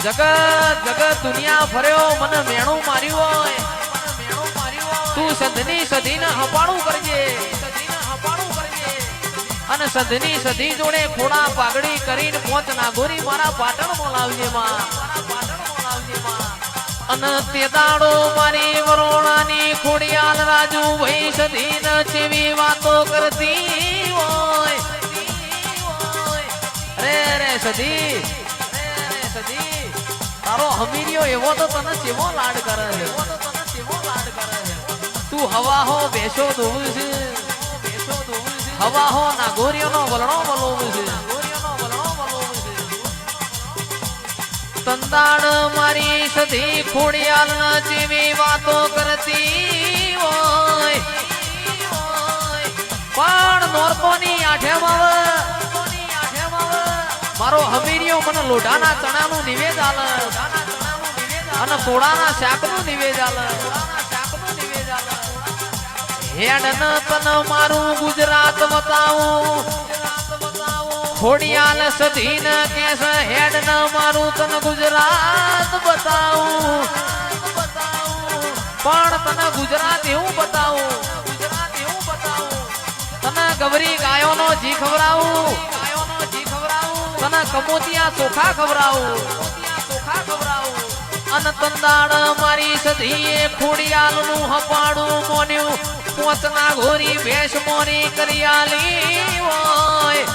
જગત જગત દુનિયા ફર્યો મને મેણું માર્યું હોય તું સંધની સધીને હપાણું કરજે અને સંધની સધી જોડે ખોડા પાઘડી કરીને પોચ નાગોરી મારા પાટણમાં લાવજે માં અને તે દાડો મારી વરોણાની ખોડિયાલ રાજુ ભાઈ સધીને ચેવી વાતો કરતી હોય રે રે સધી તારો હમીરિયો એવો તો તને કેવો લાડ કરે છે તું હવા હો બેસો દોવું છે હવા હો નાગોરીઓનો વલણો વલોવું છે તંદાડ મારી સધી ખોડિયાલ ના જેવી વાતો કરતી હોય પણ નોરકોની આઠેમાં મારો હમીરિયો મને લોઢાના ચણાનું નિવેદ આલે અને કોળાના શાકનું નિવેદ આલે હેડ ન તન મારું ગુજરાત બતાવું ખોડિયાલ સધીન કેસ હેડ ન મારું તન ગુજરાત બતાવું પણ તને ગુજરાત એવું બતાવું તને ગવરી ગાયોનો જી ખવડાવું તને કમોતિયા ચોખા ખવડાવું અને તંદાડ મારી સધીએ ખોડિયાલ નું હપાડું મોન્યું પોચના ઘોરી ભેંસ મોરી કરિયાલી હોય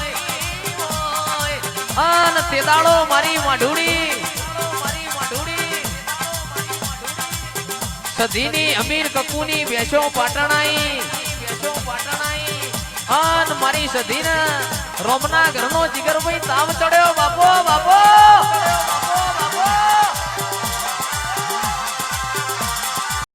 અને તે દાડો મારી માઢુડી સધીની અમીર કકુની ભેંસો પાટણાઈ અન મારી સધીને રોમના ઘરનો જીગરભાઈ તાવ ચડ્યો બાપો બાપો